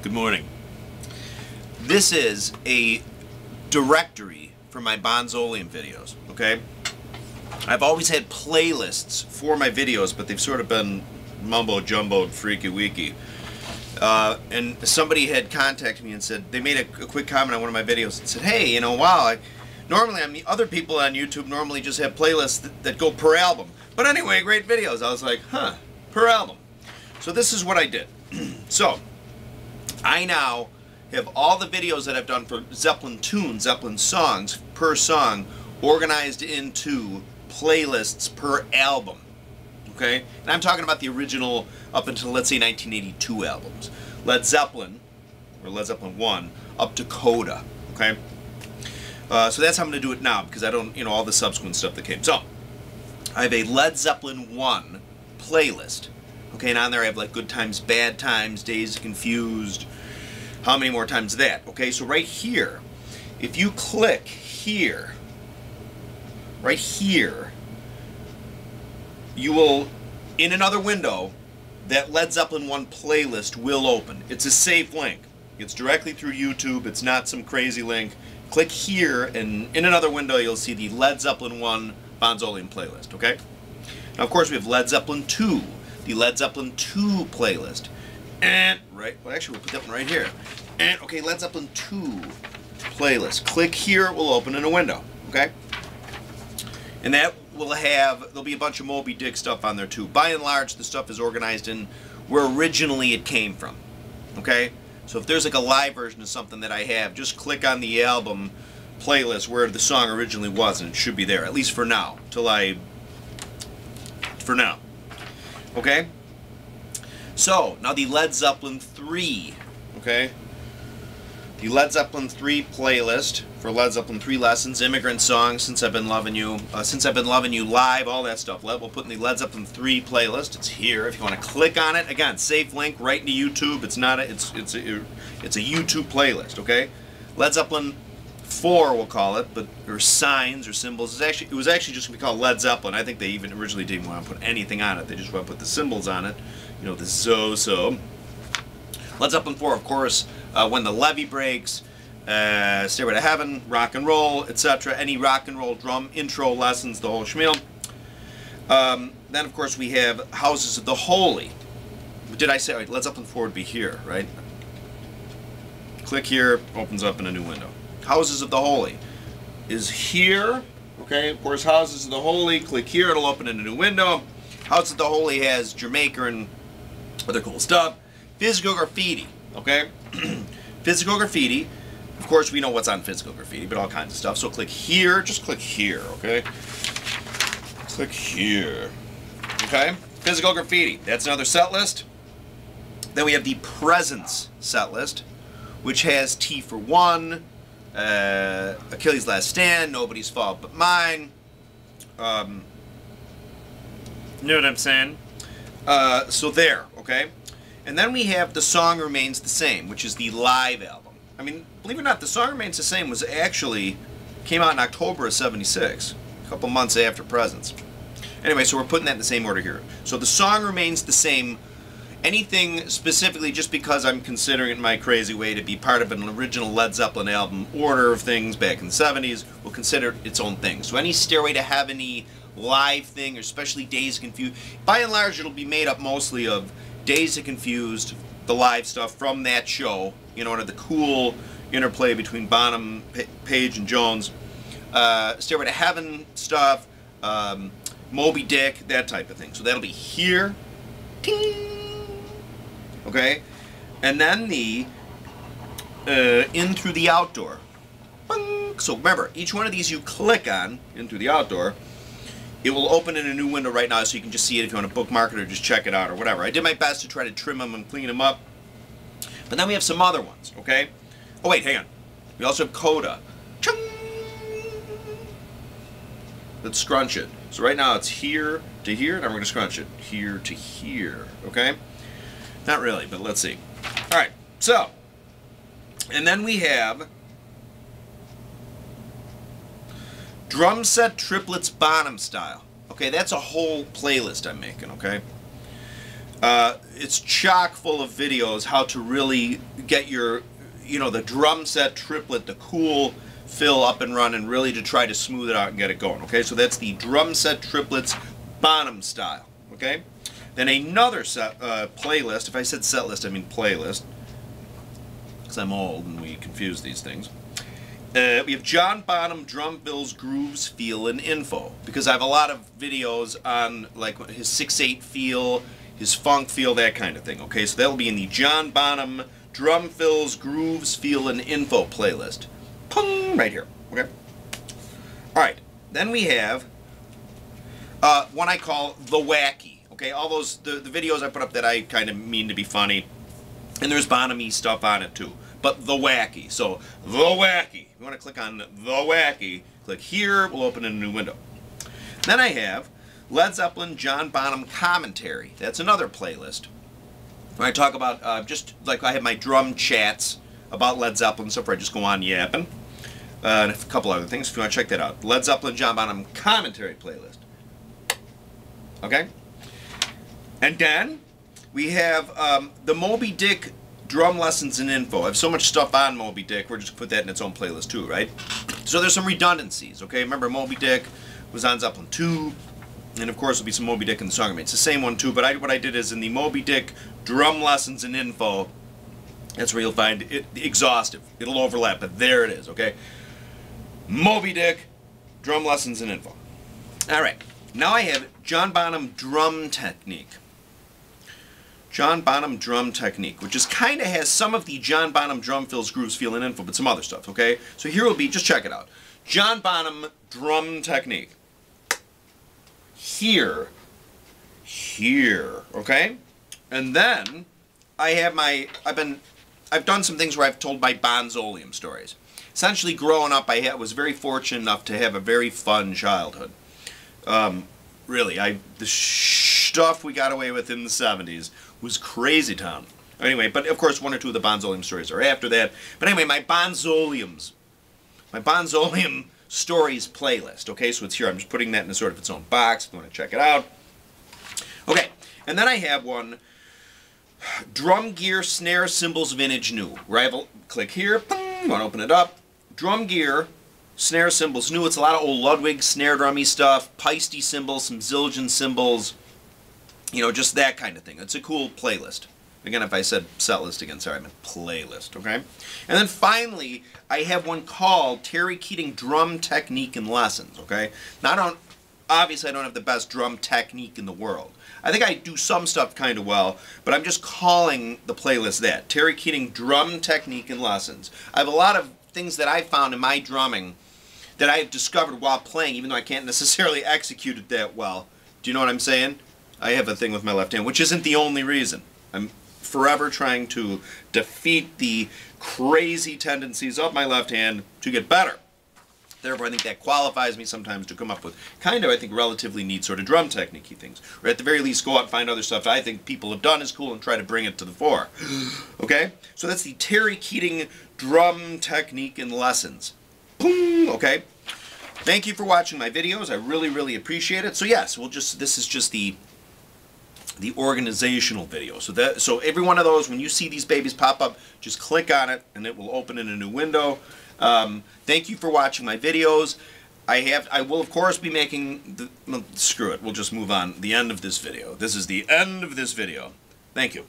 Good morning. This is a directory for my Bonzoleum videos, okay? I've always had playlists for my videos, but they've sort of been mumbo-jumboed, freaky-weaky. And somebody had contacted me and said, they made a quick comment on one of my videos and said, hey, you know, wow, normally other people on YouTube normally just have playlists that go per album. But anyway, great videos. I was like, huh, per album. So this is what I did. So, I now have all the videos that I've done for Zeppelin tunes, Zeppelin songs, per song, organized into playlists per album. Okay? And I'm talking about the original up until, let's say, 1982 albums. Led Zeppelin, or Led Zeppelin 1, up to CODA. Okay? So that's how I'm going to do it now, because I don't, all the subsequent stuff that came. So, I have a Led Zeppelin 1 playlist. Okay, and on there I have like Good Times, Bad Times, Dazed, Confused. How many more times that? Okay, so right here, if you click here, right here, you will, in another window, that Led Zeppelin 1 playlist will open. It's a safe link. It's directly through YouTube. It's not some crazy link. Click here, and in another window you'll see the Led Zeppelin 1 Bonzoleum playlist, okay? Now, of course, we have Led Zeppelin 2, the Led Zeppelin 2 playlist. And, right, well, actually, we'll put that one right here. And, okay, Led Zeppelin 2 playlist. Click here, it will open in a window, okay? And that will have, there'll be a bunch of Moby Dick stuff on there, too. By and large, the stuff is organized in where originally it came from, okay? So if there's like a live version of something that I have, just click on the album playlist where the song originally was, and it should be there, at least for now, for now. Okay? So, now the Led Zeppelin 3, okay? The Led Zeppelin 3 playlist for Led Zeppelin 3 lessons, immigrant songs, Since I've Been Loving You, live, all that stuff. We'll put in the Led Zeppelin 3 playlist. It's here. If you want to click on it, again, safe link right into YouTube. It's not a, it's a YouTube playlist, okay? Led Zeppelin 4, we'll call it, but or signs or symbols. It was actually just going to be called Led Zeppelin. I think they even originally didn't want to put anything on it. They just want to put the symbols on it. You know, the so. Led Zeppelin 4, of course, When the Levee Breaks, Stairway to Heaven, Rock and Roll, etc. Any rock and roll drum intro lessons, the whole schmeal. Then, of course, we have Houses of the Holy. Did I say, right, Led Zeppelin 4 would be here, right? Click here, opens up in a new window. Houses of the Holy is here. Okay, of course, Houses of the Holy. Click here, it'll open in a new window. Houses of the Holy has Jamaica and other cool stuff. Physical Graffiti, okay? Physical Graffiti. Of course, we know what's on Physical Graffiti, but all kinds of stuff. So click here, just click here, okay? Click here. Okay? Physical Graffiti. That's another set list. Then we have the Presence set list, which has T for One, Achilles' Last Stand, Nobody's Fault But Mine. You know what I'm saying? So there, okay? And then we have The Song Remains the Same, which is the live album. I mean, believe it or not, The Song Remains the Same was actually, came out in October of '76, a couple months after Presence. Anyway, so we're putting that in the same order here. So The Song Remains the Same. Anything specifically just because I'm considering it in my crazy way to be part of an original Led Zeppelin album order of things back in the 70s, we'll consider it its own thing. So any Stairway to Heaven-y live thing, or especially Dazed and Confused, by and large it'll be made up mostly of Dazed and Confused, the live stuff from that show, under the cool interplay between Bonham, Page, and Jones, Stairway to Heaven stuff, Moby Dick, that type of thing. So that'll be here. Ting! Okay, and then the In Through the Outdoor. Bing! So remember, each one of these you click on, In Through the Outdoor, it will open in a new window right now, so you can just see it if you want to bookmark it or just check it out or whatever. I did my best to try to trim them and clean them up. But then we have some other ones, okay? Oh wait, hang on. We also have CODA. Chung! Let's scrunch it. So right now it's here to here, and I'm going to scrunch it. Here to here, okay? Not really, but let's see. Alright, so, and then we have DRUMSET Triplets Bonham style. Okay, that's a whole playlist I'm making, okay? It's chock full of videos how to really get your, the drum set triplet, the cool fill up and running, really to try to smooth it out and get it going. Okay, so that's the drum set triplets Bonham style. Okay, then another playlist. If I said set list, I mean playlist, because I'm old and we confuse these things. We have John Bonham drum fills, grooves, feel, and info, because I have a lot of videos on like his 6/8 feel, his funk feel, that kind of thing. Okay, so that'll be in the John Bonham drum fills, grooves, feel, and info playlist. Pung, right here. Okay. All right. Then we have one I call the wacky. Okay, all those the videos I put up that I kind of mean to be funny, and there's Bonham-y stuff on it too. But the wacky. So the wacky. If you want to click on the wacky, click here. We'll open a new window. Then I have Led Zeppelin John Bonham commentary. That's another playlist. When I talk about just like I have my drum chats about Led Zeppelin stuff, where I just go on yapping, and a couple other things. If you want to check that out, Led Zeppelin John Bonham commentary playlist. Okay. And then we have the Moby Dick drum lessons and info. I have so much stuff on Moby Dick, we're just going to put that in its own playlist too, right? So there's some redundancies, okay? Remember Moby Dick was on Zeppelin 2, and of course there'll be some Moby Dick in the song. It's the same one too, but what I did is in the Moby Dick drum lessons and info, that's where you'll find it exhaustive. It'll overlap, but there it is, okay? Moby Dick drum lessons and info. Alright, now I have John Bonham drum technique. John Bonham drum technique, which is kind of has some of the John Bonham drum fills, grooves, feel, and info, but some other stuff, okay? So here will be, just check it out. John Bonham drum technique. Here, okay? And then I have I've done some things where I've told my Bonzoleum stories. Essentially, growing up, I was very fortunate enough to have a very fun childhood. Really, the stuff we got away with in the 70s was crazy town. Anyway, but of course one or two of the Bonzoleum stories are after that. But anyway, my Bonzoleum stories playlist. Okay, so it's here. I'm just putting that in a sort of its own box if you want to check it out. Okay, and then I have one, drum gear, snare, cymbals, vintage, new. Rival, click here. You want to open it up. Drum gear, snare, cymbals, new. It's a lot of old Ludwig snare drummy stuff, Peisty cymbals, some Zildjian cymbals. Just that kind of thing. It's a cool playlist. Again, if I said set list again, sorry, I meant playlist, okay? And then finally, I have one called Terry Keating Drum Technique and Lessons, okay? Now, obviously, I don't have the best drum technique in the world. I think I do some stuff kind of well, but I'm just calling the playlist that. Terry Keating Drum Technique and Lessons. I have a lot of things that I found in my drumming that I have discovered while playing, even though I can't necessarily execute it that well. Do you know what I'm saying? I have a thing with my left hand, which isn't the only reason. I'm forever trying to defeat the crazy tendencies of my left hand to get better. Therefore, I think that qualifies me sometimes to come up with kind of, I think, relatively neat sort of drum technique-y things. Or at the very least, go out and find other stuff that I think people have done is cool and try to bring it to the fore. Okay? So that's the Terry Keating Drum Technique and Lessons. Boom! Okay? Thank you for watching my videos. I really, really appreciate it. So yes, this is just the organizational video. So every one of those, when you see these babies pop up, just click on it and it will open in a new window. Thank you for watching my videos. I will of course be making screw it, we'll just move on. The end of this video. This is the end of this video. Thank you.